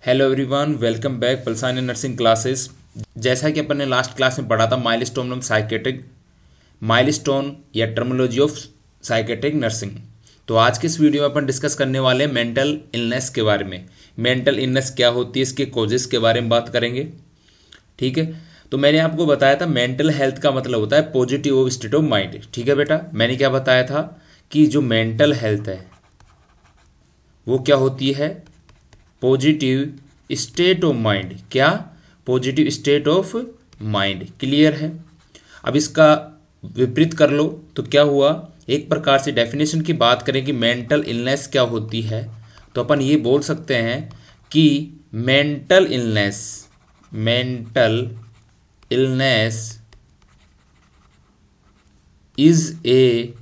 Hello everyone, welcome back Palsani nursing classes. जैसा कि अपन ने लास्ट क्लास में पढ़ा था माइलस्टोन ऑफ साइकेट्रिक माइलस्टोन या टर्मिनोलॉजी ऑफ साइकेट्रिक नर्सिंग। तो आज के इस वीडियो में अपन डिस्कस करने वाले हैं मेंटल इलनेस के बारे में। मेंटल इलनेस क्या होती है, इसके कॉजेस के बारे में बात करेंगे। ठीक है, तो मैंने आपको बताया था मेंटल हेल्थ का मतलब होता है पॉजिटिव स्टेट ऑफ माइंड। ठीक है बेटा, मैंने क्या बताया था कि जो मेंटल हेल्थ है वो क्या होती है, पॉजिटिव स्टेट ऑफ माइंड। क्या? Positive state of mind. Clear है? अब इसका विपरीत कर लो तो क्या हुआ, एक प्रकार से डेफिनेशन की बात करें कि मेंटल इलनेस क्या होती है, तो अपन ये बोल सकते हैं कि mental illness is a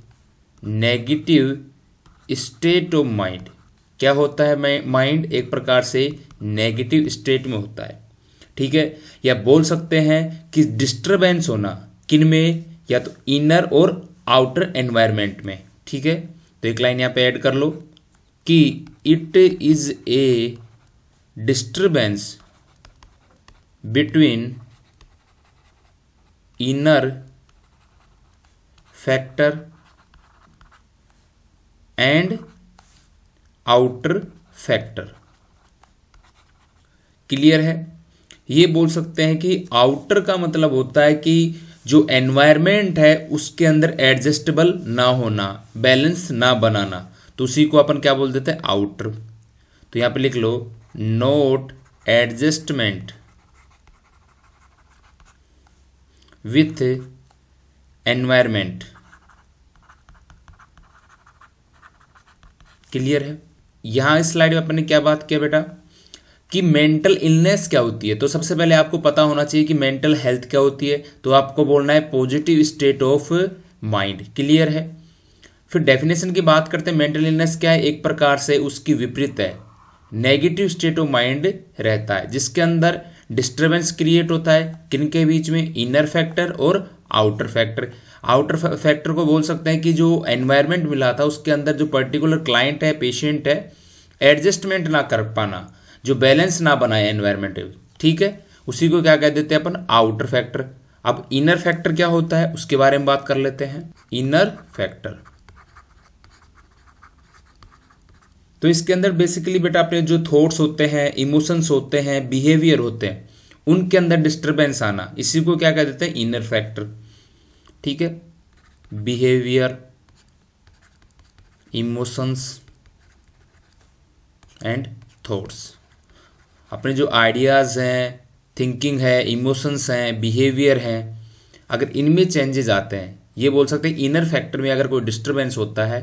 negative state of mind. क्या होता है, माइंड एक प्रकार से नेगेटिव स्टेट में होता है। ठीक है, या बोल सकते हैं कि डिस्टरबेंस होना किन में, या तो इनर और आउटर एनवायरनमेंट में। ठीक है, तो एक लाइन यहां पे ऐड कर लो कि it is A disturbance between inner factor and outer factor. Clear है? ये बोल सकते हैं कि आउटर का मतलब होता है कि जो एनवायरनमेंट है उसके अंदर एडजस्टेबल ना होना, बैलेंस ना बनाना, तो उसी को अपन क्या बोल देते हैं, आउटर। तो यहां पे लिख लो note adjustment with environment. Clear है? यहां इस स्लाइड में अपन ने क्या बात किया बेटा कि मेंटल इलनेस क्या होती है। तो सबसे पहले आपको पता होना चाहिए कि मेंटल हेल्थ क्या होती है, तो आपको बोलना है positive state of mind. Clear है? फिर डेफिनेशन की बात करते हैं, मेंटल इलनेस क्या है, एक प्रकार से उसकी विपरीत है, नेगेटिव स्टेट ऑफ माइंड रहता है जिसके अंदर डिस्टर्बेंस क्रिएट होता है किन के बीच में, इनर फैक्टर और आउटर फैक्टर। आउटर फैक्टर को बोल सकते हैं कि जो एनवायरनमेंट मिला था उसके अंदर जो पर्टिकुलर क्लाइंट है, पेशेंट है, एडजस्टमेंट ना कर पाना, जो बैलेंस ना बनाए एनवायरनमेंट। ठीक है, उसी को क्या कह देते हैं अपन, आउटर फैक्टर। अब इनर फैक्टर क्या होता है उसके बारे में बात कर लेते हैं। इनर फैक्टर तो इसके अंदर बेसिकली बेटा अपने जो थॉट्स होते हैं, इमोशंस होते हैं, बिहेवियर होते हैं, उनके अंदर डिस्टरबेंस आना, इसी को क्या कह देते हैं, इनर फैक्टर। ठीक है, बिहेवियर, इमोशंस एंड थॉट्स, अपने जो आइडियाज़ हैं, थिंकिंग है, इमोशंस हैं, बिहेवियर हैं, अगर इनमें चेंजेस आते हैं, ये बोल सकते हैं इनर फैक्टर में अगर कोई डिस्टरबेंस होता है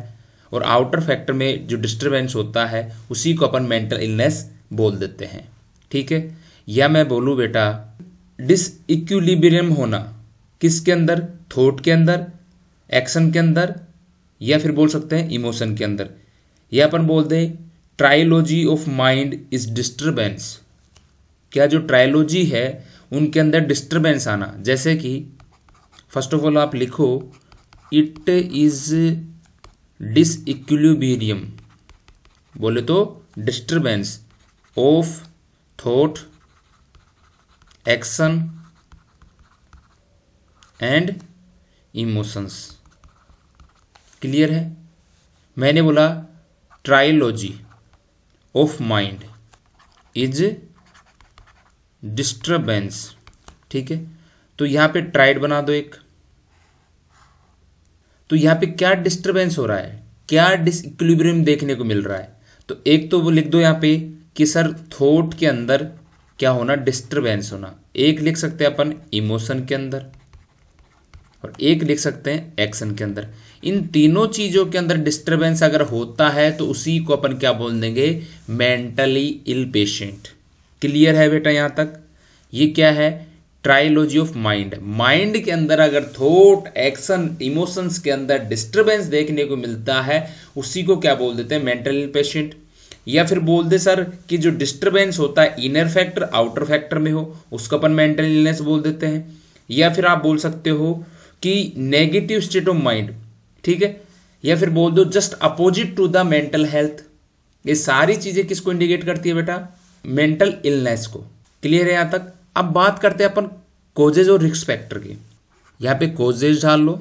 और आउटर फैक्टर में जो डिस्टरबेंस होता है उसी को अपन मेंटल इलनेस बोल देते हैं। ठीक है, या मैं बोलूँ बेटा डिसइक्विलिब्रियम होना, किसके अंदर, थॉट के अंदर, एक्शन के अंदर, या फिर बोल सकते हैं इमोशन के अंदर, या अपन बोल दें trilogy of mind is disturbance. क्या जो ट्रायोलॉजी है उनके अंदर डिस्टरबेंस आना, जैसे कि फर्स्ट ऑफ ऑल आप लिखो इट इज डिसइक्विलिब्रियम, बोले तो disturbance of thought, action and emotions. Clear है? मैंने बोला trilogy of mind is disturbance. ठीक है, तो यहां पे ट्राइड बना दो एक। तो यहां पे क्या डिस्टरबेंस हो रहा है, क्या डिसइक्विलिब्रियम देखने को मिल रहा है, तो एक तो वो लिख दो यहां पे कि सर थॉट के अंदर क्या होना, डिस्टरबेंस होना। एक लिख सकते हैं अपन इमोशन के अंदर, और एक लिख सकते हैं एक्शन के अंदर। इन तीनों चीजों के अंदर डिस्टरबेंस अगर होता है तो उसी को अपन क्या बोल देंगे, मेंटली इल पेशेंट। क्लियर है बेटा यहां तक? ये क्या है, ट्रायोलॉजी ऑफ माइंड। माइंड के अंदर अगर थॉट, एक्शन, इमोशंस के अंदर डिस्टरबेंस देखने को मिलता है उसी को क्या बोल देते हैं, मेंटल इल पेशेंट। या फिर बोल दे सर कि जो डिस्टरबेंस होता है इनर फैक्टर आउटर फैक्टर में हो उसको अपन मेंटल इलनेस बोल देते हैं। या फिर आप बोल सकते हो कि नेगेटिव स्टेट ऑफ माइंड। ठीक है, या फिर बोल दो just opposite to the mental health. ये सारी चीजें किसको इंडिकेट करती है बेटा, मेंटल इलनेस को। क्लियर है यहाँ तक? अब बात करते हैं अपन कोजेज और रिस्क फैक्टर की। यहाँ पे कोजेज डाल लो,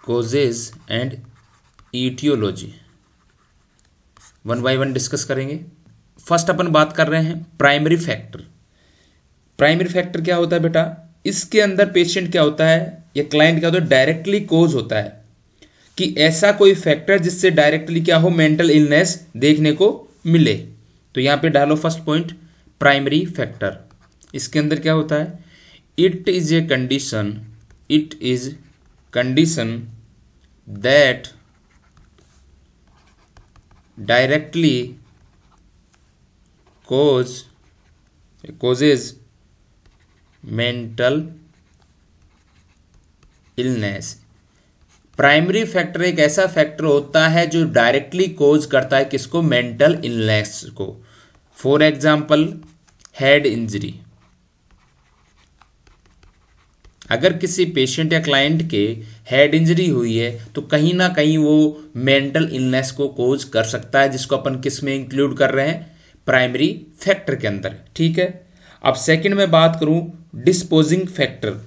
causes and aetiology, one by one discuss करेंगे। फर्स्ट अपन बात कर रहे हैं प्राइमरी फैक्टर। प्राइमरी फैक्टर क्या होता है बेटा? इसके अंदर पेशेंट क्या होता है या क्लाइंट क्या होता है, डायरेक्टली कोज होता है कि ऐसा कोई फैक्टर जिससे डायरेक्टली क्या हो, मेंटल इलनेस देखने को मिले। तो यहां पे डालो फर्स्ट पॉइंट प्राइमरी फैक्टर। इसके अंदर क्या होता है, it is a condition, it is condition that directly causes mental illness. Primary factor एक ऐसा फैक्टर होता है जो डायरेक्टली कोज करता है किसको, मेंटल इलनेस को। For example head injury. अगर किसी पेशेंट या क्लाइंट के हेड इंजरी हुई है तो कहीं ना कहीं वो मेंटल इलनेस को कोज कर सकता है, जिसको अपन किस में इंक्लूड कर रहे हैं, प्राइमरी फैक्टर के अंदर। ठीक है। अब सेकंड में बात करूं डिस्पोजिंग फैक्टर।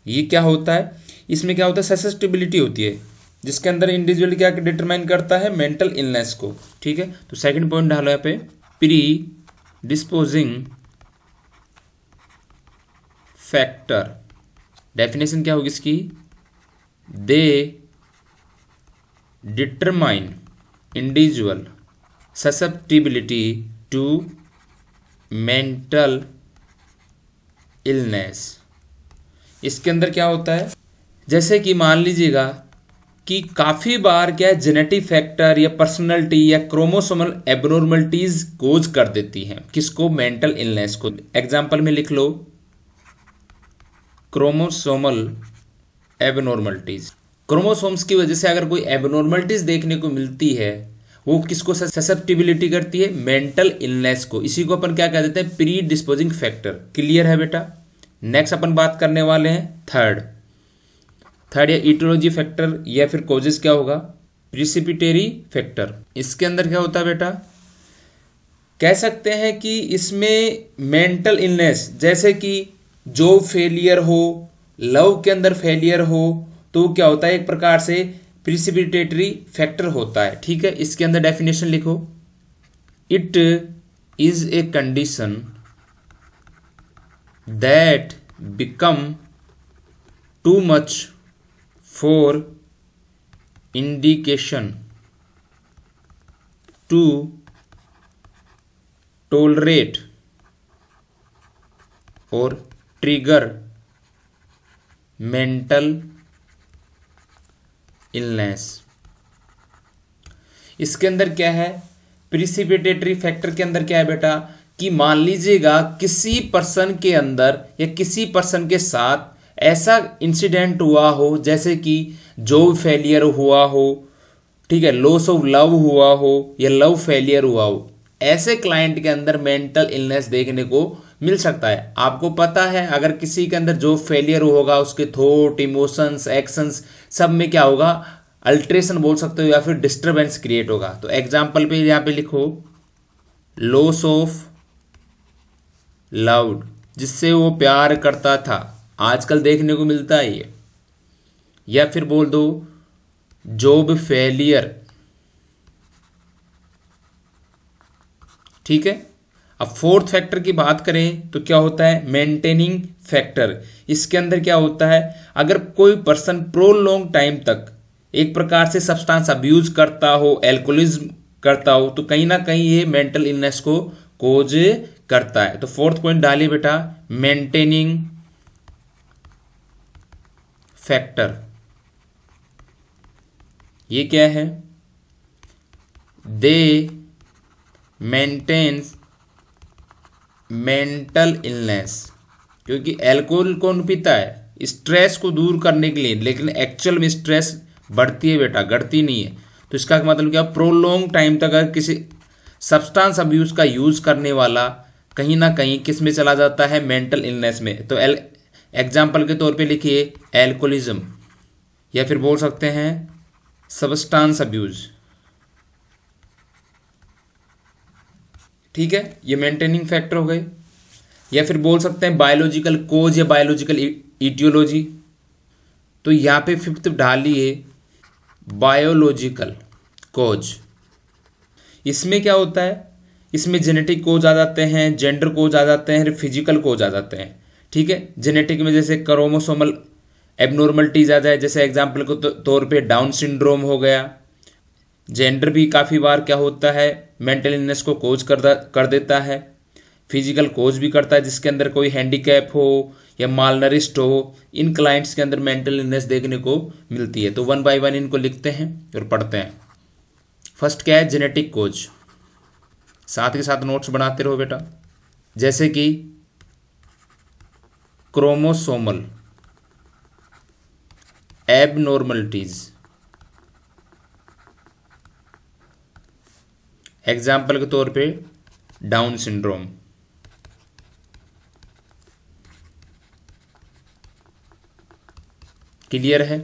ये क्या होता है, इसमें क्या होता है, ससेप्टिबिलिटी होती है जिसके अंदर इंडिविजुअल क्या डिटरमाइन करता है, मेंटल इलनेस को। ठीक है। तो सेकंड पॉइंट डालो यहाँ पे प्री डिस्पोजिंग फैक्टर। डेफिनेशन क्या होगी इसकी, they determine individual susceptibility to mental illness. इसके अंदर क्या होता है, जैसे कि मान लीजिएगा कि काफ़ी बार क्या जेनेटिक फैक्टर या पर्सनैलिटी या क्रोमोसोमल एबनॉर्मलिटीज कोज कर देती हैं किसको, मेंटल इलनेस को। एग्जाम्पल में लिख लो क्रोमोसोमल एबनॉर्मलिटीज। क्रोमोसोम्स की वजह से अगर कोई एबनॉर्मलिटीज देखने को मिलती है वो किसको ससेप्टिबिलिटी करती है, मेंटल इलनेस को। इसी को अपन क्या कह देते हैं, प्री डिस्पोजिंग फैक्टर। क्लियर है बेटा? नेक्स्ट अपन बात करने वाले हैं थर्ड या ईटियोलॉजी फैक्टर या फिर कॉजेस क्या होगा, प्रिसिपिटेरी फैक्टर। इसके अंदर क्या होता है बेटा, कह सकते हैं कि इसमें मेंटल इलनेस जैसे कि जॉब फेलियर हो, लव के अंदर फेलियर हो, तो क्या होता है, एक प्रकार से प्रिसिपिटेटरी फैक्टर होता है। ठीक है। इसके अंदर डेफिनेशन लिखो, it is a condition that become too much for indication to tolerate or trigger mental illness. इसके अंदर क्या है, प्रिसिपिटेटरी फैक्टर के अंदर क्या है बेटा, कि मान लीजिएगा किसी पर्सन के अंदर या किसी पर्सन के साथ ऐसा इंसिडेंट हुआ हो जैसे कि जॉब फेलियर हुआ हो, ठीक है, लॉस ऑफ लव हुआ हो या लव फेलियर हुआ हो, ऐसे क्लाइंट के अंदर मेंटल इलनेस देखने को मिल सकता है। आपको पता है अगर किसी के अंदर जॉब फेलियर होगा उसके थॉट, इमोशंस, एक्शंस सब में क्या होगा, अल्ट्रेशन बोल सकते हो या फिर डिस्टरबेंस क्रिएट होगा। तो एग्जाम्पल पे यहाँ पे लिखो लॉस ऑफ लव, जिससे वो प्यार करता था, आजकल देखने को मिलता है ये। या फिर बोल दो जॉब फेलियर। ठीक है। अब फोर्थ फैक्टर की बात करें तो क्या होता है, मेंटेनिंग फैक्टर। इसके अंदर क्या होता है, अगर कोई पर्सन प्रोलॉन्ग टाइम तक एक प्रकार से सब्सटेंस अब्यूज करता हो, एल्कोहलिज्म करता हो, तो कहीं ना कहीं ये मेंटल इलनेस को कोज करता है। तो फोर्थ पॉइंट डालिए बेटा, मेंटेनिंग फैक्टर। ये क्या है, दे मेंटेन्स मेंटल इलनेस। क्योंकि एल्कोहल कौन पीता है, स्ट्रेस को दूर करने के लिए, लेकिन एक्चुअल में स्ट्रेस बढ़ती है बेटा, घटती नहीं है। तो इसका मतलब क्या, प्रोलॉन्ग टाइम तक अगर किसी सब्सटेंस अब्यूज का यूज करने वाला कहीं ना कहीं किस में चला जाता है, मेंटल इलनेस में। तो एग्जाम्पल के तौर पे लिखिए एल्कोहलिज्म, या फिर बोल सकते हैं सब्सटेंस अब्यूज। ठीक है, ये मेंटेनिंग फैक्टर हो गए। या फिर बोल सकते हैं बायोलॉजिकल कोज या बायोलॉजिकल इटियोलॉजी। तो यहाँ पे फिफ्थ डालिए बायोलॉजिकल कोज। इसमें क्या होता है, इसमें जेनेटिक कोज आ जाते हैं, जेंडर कोज आ जाते हैं, फिजिकल कोज आ जाते हैं। ठीक है, जेनेटिक में जैसे क्रोमोसोमल एबनॉर्मलिटीज आ जाए, जैसे एग्जाम्पल के तौर पे डाउन सिंड्रोम हो गया। जेंडर भी काफ़ी बार क्या होता है, मेंटल इलनेस को कोज कर देता है। फिजिकल कोज भी करता है, जिसके अंदर कोई हैंडीकैप हो या मालनरिस्ट हो, इन क्लाइंट्स के अंदर मेंटल इलनेस देखने को मिलती है। तो वन बाय वन इनको लिखते हैं और पढ़ते हैं। फर्स्ट क्या है, जेनेटिक कोज। साथ के साथ नोट्स बनाते रहो बेटा। जैसे कि क्रोमोसोमल एबनॉर्मलिटीज, एग्जाम्पल के तौर पे डाउन सिंड्रोम। क्लियर है।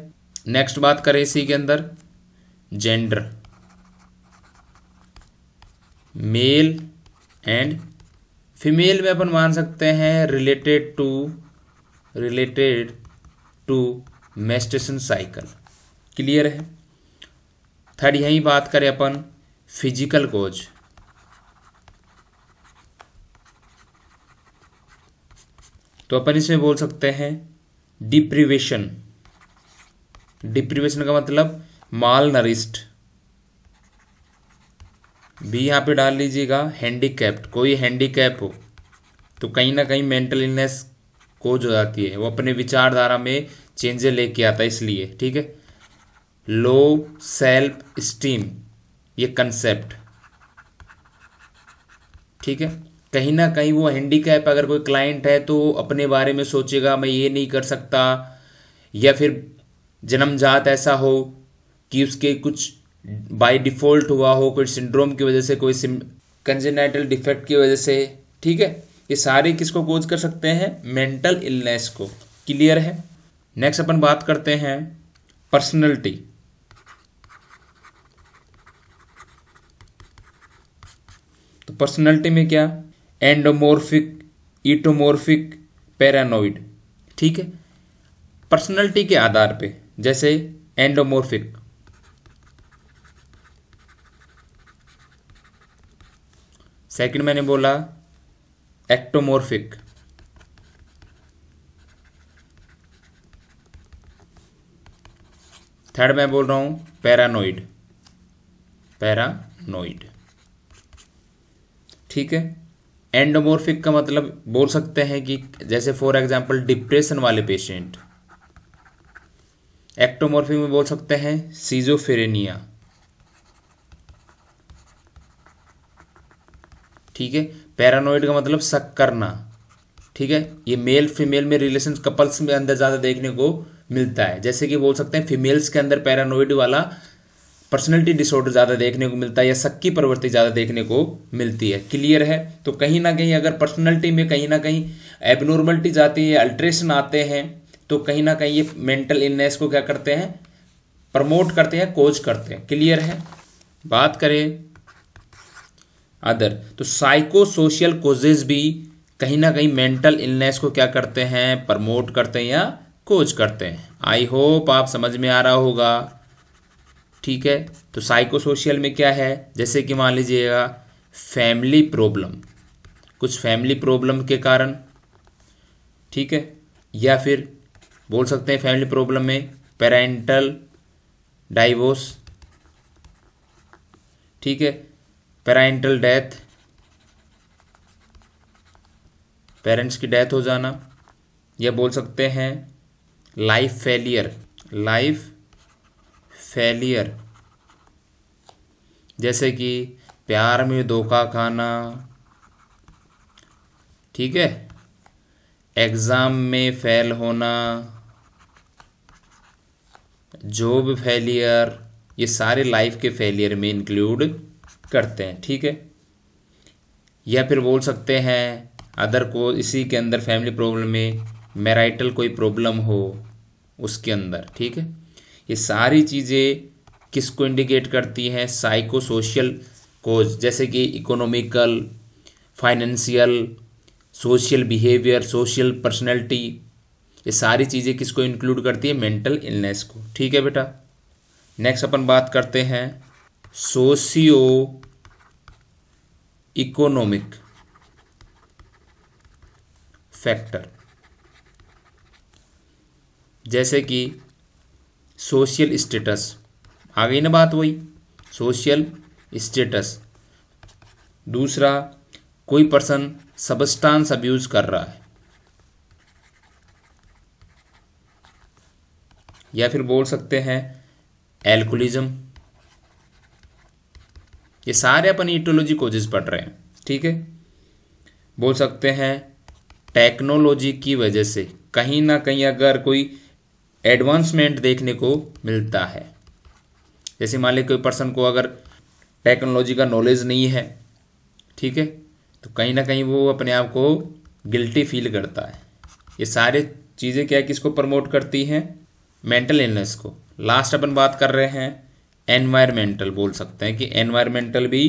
नेक्स्ट बात करें इसी के अंदर, जेंडर, मेल एंड फीमेल में अपन मान सकते हैं related to menstruation cycle. Clear है। थर्ड यही बात करें अपन फिजिकल कोज, तो अपन इसमें बोल सकते हैं डिप्रीवेशन। डिप्रीवेशन का मतलब माल नरिस्ट। भी यहाँ पे डाल लीजिएगा हैंडीकैप्ड, कोई हैंडीकैप हो तो कहीं ना कहीं मेंटल इलनेस कोज हो जाती है, वो अपने विचारधारा में चेंजेस लेके आता है इसलिए। ठीक है, लो सेल्फ स्टीम ये कंसेप्ट। ठीक है, कहीं ना कहीं वो हैंडीकैप अगर कोई क्लाइंट है तो अपने बारे में सोचेगा मैं ये नहीं कर सकता, या फिर जन्मजात ऐसा हो कि उसके कुछ बाय डिफॉल्ट हुआ हो, कोई सिंड्रोम की वजह से, कोई कंजेनाइटल डिफेक्ट की वजह से। ठीक है, ये सारे किसको कोज कर सकते हैं, मेंटल इलनेस को। क्लियर है। नेक्स्ट अपन बात करते हैं पर्सनैलिटी। तो पर्सनैलिटी में क्या, एंडोमॉर्फिक, ईटोमॉर्फिक, पैरानोइड। ठीक है, पर्सनैलिटी के आधार पे, जैसे एंडोमॉर्फिक, सेकंड मैंने बोला एक्टोमॉर्फिक, थर्ड मैं बोल रहा हूं पैरानोइड। ठीक है, एंडोमॉर्फिक का मतलब बोल सकते हैं कि जैसे फॉर एग्जांपल डिप्रेशन वाले पेशेंट। एक्टोमॉर्फिक में बोल सकते हैं सीजोफ्रेनिया। ठीक है, पैरानोइड का मतलब शक करना। ठीक है, ये मेल फीमेल में रिलेशन कपल्स में अंदर ज़्यादा देखने को मिलता है। जैसे कि बोल सकते हैं फीमेल्स के अंदर पैरानोइड वाला पर्सनैलिटी डिसऑर्डर ज़्यादा देखने को मिलता है, या शक की प्रवृत्ति ज़्यादा देखने को मिलती है। क्लियर है। तो कहीं ना कहीं अगर पर्सनैलिटी में कहीं ना कहीं एबनॉर्मलिटीज आती है, अल्ट्रेशन आते हैं, तो कहीं ना कहीं ये मेंटल इलनेस को क्या करते हैं, प्रमोट करते हैं, कोज करते हैं। क्लियर है। बात करें अदर, तो साइको सोशल कोजेज भी कहीं ना कहीं मेंटल इलनेस को क्या करते हैं, प्रमोट करते हैं या कोज करते हैं। आई होप आप समझ में आ रहा होगा। ठीक है, तो साइको सोशल में क्या है, जैसे कि मान लीजिएगा फैमिली प्रॉब्लम, कुछ फैमिली प्रॉब्लम के कारण। ठीक है, या फिर बोल सकते हैं फैमिली प्रॉब्लम में पेरेंटल डाइवोर्स। ठीक है, पेरेंटल डेथ, पेरेंट्स की डेथ हो जाना, या बोल सकते हैं लाइफ फेलियर, जैसे कि प्यार में धोखा खाना। ठीक है, एग्ज़ाम में फेल होना, जॉब फेलियर, ये सारे लाइफ के फेलियर में इंक्लूड करते हैं। ठीक है, या फिर बोल सकते हैं अदर को इसी के अंदर फैमिली प्रॉब्लम में मैराइटल कोई प्रॉब्लम हो उसके अंदर। ठीक है, ये सारी चीज़ें किसको इंडिकेट करती हैं, साइको सोशल कोज, जैसे कि economical, financial, social behaviour, social personality, ये सारी चीज़ें किसको इंक्लूड करती है? मेंटल इलनेस को। ठीक है बेटा। नेक्स्ट अपन बात करते हैं सोशियो इकोनॉमिक फैक्टर, जैसे कि सोशल स्टेटस, आ गई ना बात वही, सोशल स्टेटस। दूसरा, कोई पर्सन सब्सटेंस अब्यूज कर रहा है, या फिर बोल सकते हैं एल्कोहलिज्म। ये सारे अपन ईटियोलॉजी कोजेस पढ़ रहे हैं। ठीक है। बोल सकते हैं टेक्नोलॉजी की वजह से कहीं ना कहीं अगर कोई एडवांसमेंट देखने को मिलता है, जैसे मान लीजिए कोई पर्सन को अगर टेक्नोलॉजी का नॉलेज नहीं है, ठीक है, तो कहीं ना कहीं वो अपने आप को गिल्टी फील करता है। ये सारे चीज़ें क्या किसको प्रमोट करती हैं? मेंटल इलनेस को। लास्ट अपन बात कर रहे हैं एनवायरमेंटल, बोल सकते हैं कि एनवायरमेंटल भी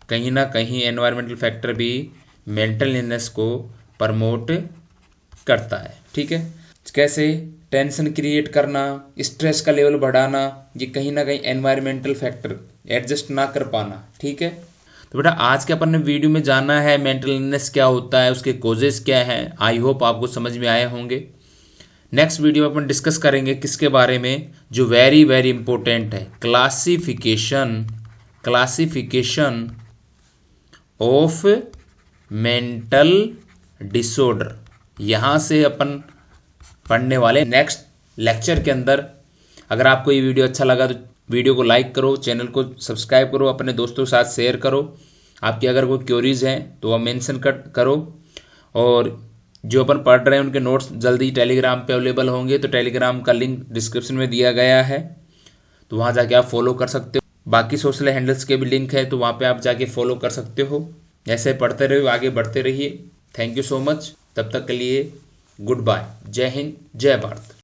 कहीं ना कहीं, एनवायरमेंटल फैक्टर भी मेंटल इलनेस को प्रमोट करता है। ठीक है। कैसे? टेंशन क्रिएट करना, स्ट्रेस का लेवल बढ़ाना, ये कहीं ना कहीं एनवायरमेंटल फैक्टर, एडजस्ट ना कर पाना। ठीक है। तो बेटा आज के अपन ने वीडियो में जाना है मेंटल इलनेस क्या होता है, उसके कोजेस क्या हैं। आई होप आपको समझ में आए होंगे। नेक्स्ट वीडियो में अपन डिस्कस करेंगे किसके बारे में, जो वेरी वेरी इंपॉर्टेंट है, क्लासिफिकेशन ऑफ मेंटल डिसऑर्डर। यहाँ से अपन पढ़ने वाले नेक्स्ट लेक्चर के अंदर। अगर आपको ये वीडियो अच्छा लगा तो वीडियो को लाइक करो, चैनल को सब्सक्राइब करो, अपने दोस्तों के साथ शेयर करो। आपकी अगर कोई क्वेरीज हैं तो वह मेंशन करो। और जो अपन पढ़ रहे हैं उनके नोट्स जल्दी टेलीग्राम पे अवेलेबल होंगे, तो टेलीग्राम का लिंक डिस्क्रिप्शन में दिया गया है, तो वहाँ जाके आप फॉलो कर सकते हो। बाकी सोशल हैंडल्स के भी लिंक है, तो वहाँ पे आप जाके फॉलो कर सकते हो। ऐसे पढ़ते रहिए, आगे बढ़ते रहिए। Thank you so much. तब तक के लिए गुड बाय। जय हिंद, जय भारत।